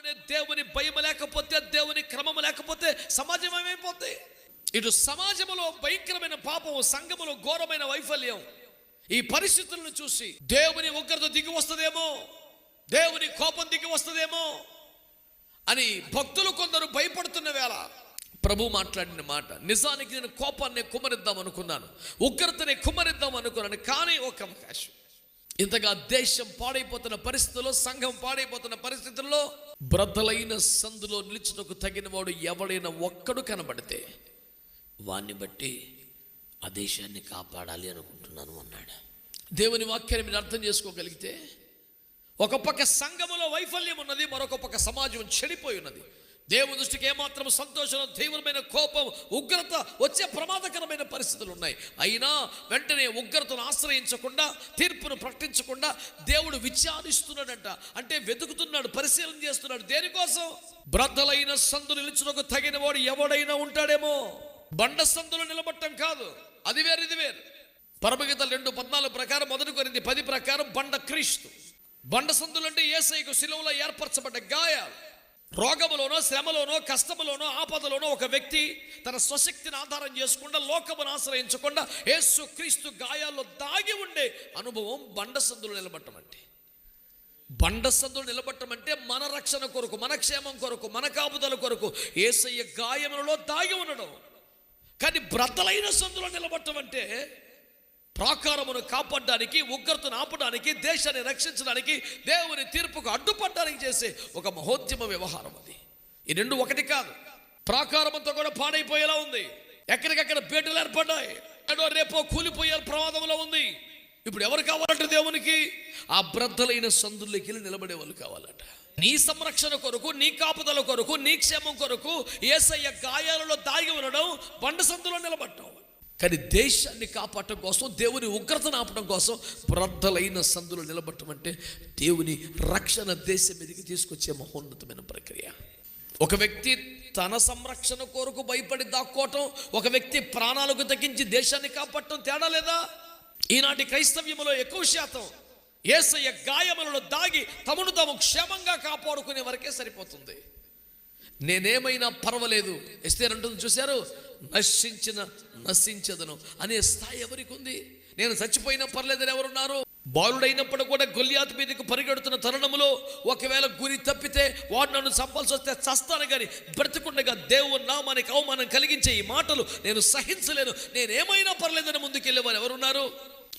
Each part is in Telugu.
సమాజంలోనే దేవుని భయం లేకపోతే, దేవుని క్రమం లేకపోతే సమాజం ఏమైపోతుంది? ఇటు సమాజంలో భయంకరమైన పాపం, సంఘములో ఘోరమైన వైఫల్యం. ఈ పరిస్థితులను చూసి దేవుని ఉగ్రత దిగి వస్తుందేమో, దేవుని కోపం దిగి వస్తుందేమో అని భక్తులు కొందరు భయపడుతున్న వేళ ప్రభు మాట్లాడిన మాట, నిజానికి నేను కోపాన్ని కుమ్మరిద్దాం అనుకున్నాను, ఉగ్రతని కుమ్మరిద్దాం అనుకున్నాను, కానీ ఒక అవకాశం. ఇంతగా దేశం పాడైపోతున్న పరిస్థితుల్లో, సంఘం పాడైపోతున్న పరిస్థితుల్లో బ్రద్దలైన సందులో నిలుచుటకు తగిన వాడు ఎవడైనా ఒక్కడు కనబడితే వాణ్ణి బట్టి ఆ దేశాన్ని కాపాడాలి అనుకుంటున్నాను అన్నాడు. దేవుని వాక్యాన్ని మీరు అర్థం చేసుకోగలిగితే, ఒక పక్క సంఘములో వైఫల్యం ఉన్నది, మరొక పక్క సమాజం చెడిపోయి ఉన్నది. దేవుని దృష్టికి ఏమాత్రం సంతోషం, తీవ్రమైన కోపం, ఉగ్రత వచ్చే ప్రమాదకరమైన పరిస్థితులు ఉన్నాయి. అయినా వెంటనే ఉగ్రతను ఆశ్రయించకుండా, తీర్పును ప్రకటించకుండా దేవుడు విచారిస్తున్నాడంట. అంటే వెతుకుతున్నాడు, పరిశీలన చేస్తున్నాడు. దేనికోసం? బ్రద్దలైన సందు నిలుచుటకు తగిన వాడు ఎవడైనా ఉంటాడేమో. బండ సందులో నిలబట్టం కాదు, అది వేరు ఇది వేరు. పరమగీతాలు 2:14 ప్రకారం, 1 కొరింథీ 10 ప్రకారం బండ క్రీస్తు. బండ సందులు అంటే యేసయ్యకు శిలువలో ఏర్పరచబడ్డ గాయాలు. రోగములోనో, శ్రమలోనో, కష్టములోనో, ఆపదలోనో ఒక వ్యక్తి తన స్వశక్తిని ఆధారం చేసుకుండా, లోకమును ఆశ్రయించకుండా యేసు క్రీస్తు గాయాల్లో దాగి ఉండే అనుభవం బండ సందులు నిలబట్టం అంటే. బండ సందులు నిలబట్టం అంటే మన రక్షణ కొరకు, మన క్షేమం కొరకు, మన కాపుదల కొరకు యేసయ్య గాయములలో దాగి ఉండడం. కానీ బ్రద్దలైన సందులో నిలబట్టం అంటే ప్రాకారమును కాపాడడానికి, ఉగ్రతను ఆపడానికి, దేశాన్ని రక్షించడానికి, దేవుని తీర్పుకు అడ్డుపడడానికి చేసే ఒక మహోద్యమ వ్యవహారం అది. ఈ రెండు ఒకటి కాదు. ప్రాకారమంతా కూడా పాడైపోయేలా ఉంది, ఎక్కడికక్కడ పేటలు ఏర్పడ్డాయి, రేపో కూలిపోయే ప్రమాదంలో ఉంది. ఇప్పుడు ఎవరు కావాలంటే దేవునికి ఆ బ్రద్దలైన సందుల్లోకి వెళ్ళి నిలబడే వాళ్ళు కావాలట. నీ సంరక్షణ కొరకు, నీ కాపుదల కొరకు, నీ క్షేమం కొరకు యేసయ్య గాయాలలో దాగి ఉండడం, బండ సందులో నిలబడటం. కానీ దేశాన్ని కాపాడటం కోసం, దేవుని ఉగ్రతను ఆపడం కోసం బ్రద్దలైన సందులో నిలబడటం అంటే దేవుని రక్షణ దేశం మీదకి తీసుకొచ్చే మహోన్నతమైన ప్రక్రియ. ఒక వ్యక్తి తన సంరక్షణ కొరకు భయపడి దాక్కోవటం, ఒక వ్యక్తి ప్రాణాలకు తగ్గించి దేశాన్ని కాపాడటం తేడా లేదా? ఈనాటి క్రైస్తవ్యంలో ఎక్కువ శాతం యేసయ్య గాయములలో దాగి తమను తాము క్షేమంగా కాపాడుకునే వరకే సరిపోతుంది. నేనేమైనా పర్వాలేదు, ఎస్తేర్ అంటుంది చూశారు, నశించదను అనే స్థాయి ఎవరికి ఉంది? నేను చచ్చిపోయినా పర్లేదని ఎవరున్నారు? బాలుడైనప్పుడు కూడా గొల్యాతు మీదకు పరిగెడుతున్న తరుణంలో ఒకవేళ గురి తప్పితే వాడు నన్ను చంపాల్సి వస్తే చస్తాను, కానీ బ్రతికుండగా దేవుని నామానికి అవమానం కలిగించే ఈ మాటలు నేను సహించలేను, నేనేమైనా పర్లేదని ముందుకెళ్ళేవారు ఎవరున్నారు?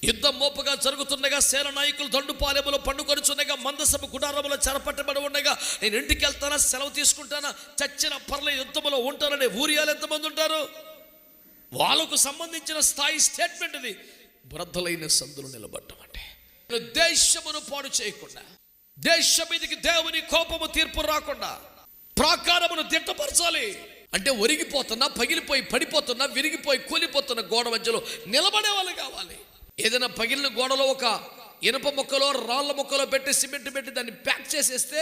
యుద్ధం మోపుగా జరుగుతుండగా, సేన నాయకులు దండుపాలెములో పండుకొనుచుండగా, మందసభ గుడారములో చెరపట్టబడి ఉండగా, నేను ఇంటికి వెళ్తానా, సెలవు తీసుకుంటానా, చచ్చిన పర్లే యుద్ధంలో ఉంటాననే ఊరియాలు ఎంతమంది ఉంటారు? వాళ్ళకు సంబంధించిన స్థాయి స్టేట్మెంట్ ఇది. బ్రద్దలైన సందులు నిలబడటం అంటే దేశమును పాడు చేయకుండా, దేశం మీదకి దేవుని కోపము తీర్పు రాకుండా ప్రాకారమును దిట్టపరచాలి. అంటే ఒరిగిపోతున్నా, పగిలిపోయి పడిపోతున్నా, విరిగిపోయి కూలిపోతున్న గోడ మధ్యలో నిలబడే వాళ్ళు కావాలి. ఏదైనా పగిలిన గోడలో ఒక ఇనుప మొక్కలో, రాళ్ళ మొక్కలో పెట్టి, సిమెంట్ పెట్టి దాన్ని ప్యాక్ చేసేస్తే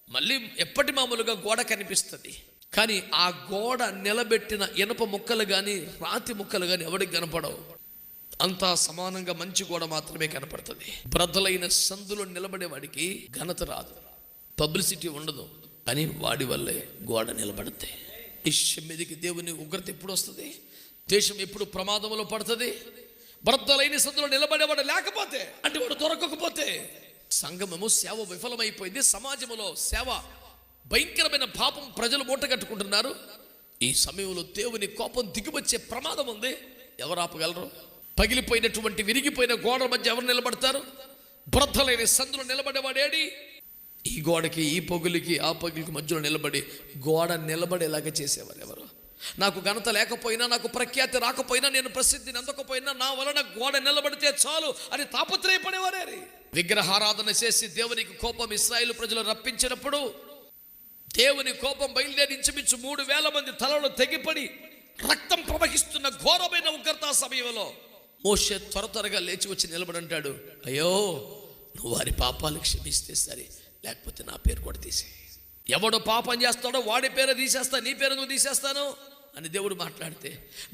మళ్ళీ ఎప్పటి మామూలుగా గోడ కనిపిస్తుంది. కానీ ఆ గోడ నిలబెట్టిన ఇనుప ముక్కలు కానీ, రాతి ముక్కలు కానీ ఎవరికి కనపడవు. అంతా సమానంగా మంచి గోడ మాత్రమే కనపడుతుంది. బ్రద్దలైన సందులో నిలబడే వాడికి ఘనత రాదు, పబ్లిసిటీ ఉండదు, కానీ వాడి వల్లే గోడ నిలబడితే. దేశం మీదకి దేవుని ఉగ్రత ఎప్పుడు వస్తుంది? దేశం ఎప్పుడు ప్రమాదంలో పడుతుంది? బ్రద్దలైన సందులో నిలబడేవాడు లేకపోతే, అంటే వాడు దొరకకపోతే. సంఘమేమో సేవ విఫలమైపోయింది, సమాజంలో సేవ భయంకరమైన పాపం ప్రజలు మూటగట్టుకుంటున్నారు. ఈ సమయంలో దేవుని కోపం దిగివచ్చే ప్రమాదం ఉంది. ఎవరు ఆపగలరు? పగిలిపోయినటువంటి, విరిగిపోయిన గోడల మధ్య ఎవరు నిలబడతారు? బ్రద్దలైన సందులో నిలబడేవాడేడి? ఈ గోడకి, ఈ పొగులికి, ఆ పొగులికి మధ్యలో నిలబడి గోడ నిలబడేలాగా చేసేవారు ఎవరు? నాకు ఘనత లేకపోయినా, నాకు ప్రఖ్యాతి రాకపోయినా, నేను ప్రసిద్ధిని అందకపోయినా, నా వలన గోడ నిలబడితే చాలు అని తాపత్రయపడేవారే. విగ్రహారాధన చేసి దేవునికి కోపం ఇశ్రాయేలు ప్రజలు రప్పించినప్పుడు, దేవుని కోపం బయలుదేరి ఇంచుమించు 3000 మంది తలలో తెగిపడి రక్తం ప్రవహిస్తున్న ఘోరమైన ఉగ్రతా సమయంలో మోషే త్వరగా లేచి వచ్చి నిలబడంటాడు, అయ్యో నువ్వు వారి పాపాలు క్షమిస్తే సరే, లేకపోతే నా పేరు కూడా తీసే. ఎవడు పాపం చేస్తాడో వాడి పేరు తీసేస్తా, నీ పేరు నువ్వు తీసేస్తాను అని దేవుడు మాట్లాడితే,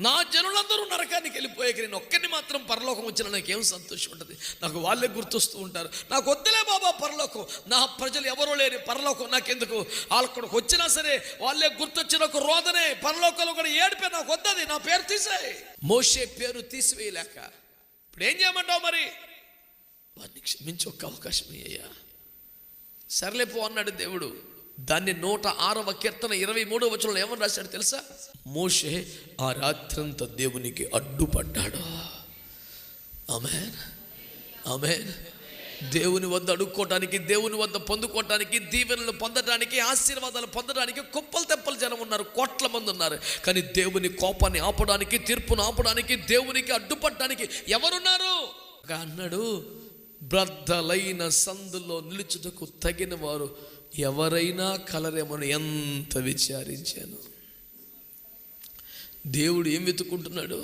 నా జనులందరూ నరకానికి వెళ్ళిపోయాక నేను ఒక్కరిని మాత్రం పరలోకం వచ్చిన నాకేం సంతోషం ఉంటుంది. నాకు వాళ్ళే గుర్తొస్తూ ఉంటారు. నాకు వద్దులే బాబా పరలోకం, నా ప్రజలు ఎవరో లేని పరలోకం నాకెందుకు, వాళ్ళక్కడికి వచ్చినా సరే వాళ్ళే గుర్తొచ్చిన ఒక రోదనే, పరలోకంలో కూడా ఏడిపే, నాకు వద్దది, నా పేరు తీసేయి. మోషే పేరు తీసివేయలేక ఇప్పుడు ఏం చేయమంటావు మరి? వారిని క్షమించి ఒక్క అవకాశం అయ్యా, సర్లేపో అన్నాడు దేవుడు. దాన్ని 106వ కీర్తన 23వ వచనంలో ఏమని రాశాడు తెలుసా? మోషే ఆ రాత్రంతా దేవునికి అడ్డుపడ్డాడు. ఆమేన్, ఆమేన్. దేవుని వద్ద అడుక్కోవటానికి, దేవుని వద్ద పొందుకోవటానికి, దీవెనలు పొందడానికి, ఆశీర్వాదాలు పొందడానికి కుప్పలు తెప్పలు జనం ఉన్నారు, కోట్ల మంది ఉన్నారు. కానీ దేవుని కోపాన్ని ఆపడానికి, తీర్పును ఆపడానికి, దేవునికి అడ్డుపడటానికి ఎవరున్నారు? అన్నాడు, బ్రద్దలైన సందులో నిలుచుటకు తగిన వారు ఎవరైనా కలరేమని ఎంత విచారించాను. దేవుడు ఏం వెతుక్కుంటున్నాడు?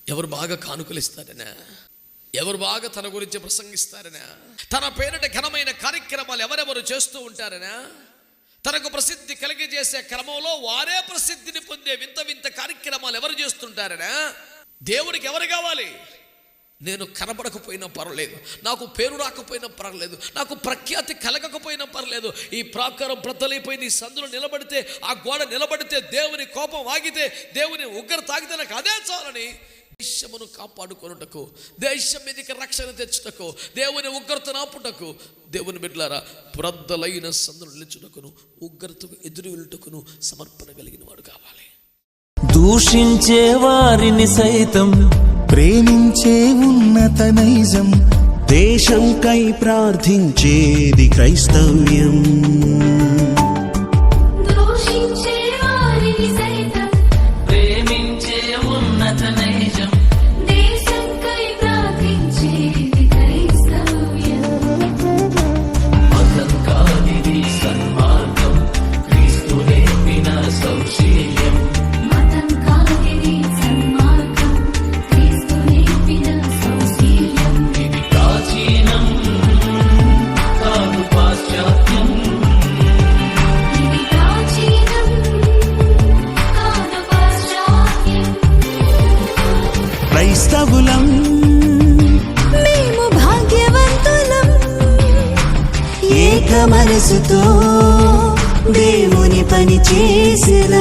ఎవరు బాగా కానుకలు ఇస్తారనా, ఎవరు బాగా తన గురించి ప్రసంగిస్తారనా, తన పేరిట ఘనమైన కార్యక్రమాలు ఎవరెవరు చేస్తూ ఉంటారనా, తనకు ప్రసిద్ధి కలిగజేసే క్రమంలో వారే ప్రసిద్ధిని పొందే వింత వింత కార్యక్రమాలు ఎవరు చేస్తుంటారనా? దేవుడికి ఎవరు కావాలి? నేను కనబడకపోయినా పర్వాలేదు, నాకు పేరు రాకపోయినా పర్వాలేదు, నాకు ప్రఖ్యాతి కలగకపోయినా పర్లేదు, ఈ ప్రాకారం బ్రద్దలైపోయింది, ఈ సందులో నిలబడితే, ఆ గోడ నిలబడితే, దేవుని కోపం ఆగితే, దేవుని ఉగ్రత తాగితే నాకు అదే చాలని దేశమును కాపాడుకొనుటకు, దేశం మీదకి రక్షణ తెచ్చుటకు, దేవుని ఉగ్రతను ఆపుటకు, దేవుని బిడ్డలారా బ్రద్దలైన సందులు నిలుచుటకును, ఉగ్రతకు ఎదురు వెళ్ళుటకును సమర్పణ కలిగిన వాడు కావాలి. దూషించే వారిని సైతం ప్రేమించే ఉన్నత నైజం, దేశంకై ప్రార్థించేది క్రైస్తవ్యం. దూషించే వారిని సైతం ప్రేమించే ఉన్నత నైజం, దేశంకై ప్రార్థించేది క్రైస్తవ్యం. మతం కాదిది సన్మార్గం, క్రీస్తు నేర్పిన సౌశీల్యం. మతం కాదిది సన్మార్గం, క్రీస్తు నేర్పిన సౌశీల్యం. ఇది ప్రాచీనం కాదు పాశ్చాత్యం, ఇది ప్రాచీనం కాదు పాశ్చాత్యం. క్రైస్తవులం మేము భాగ్యవంతులం, ఏక మనసుతో దేవుని పని చేసేదా.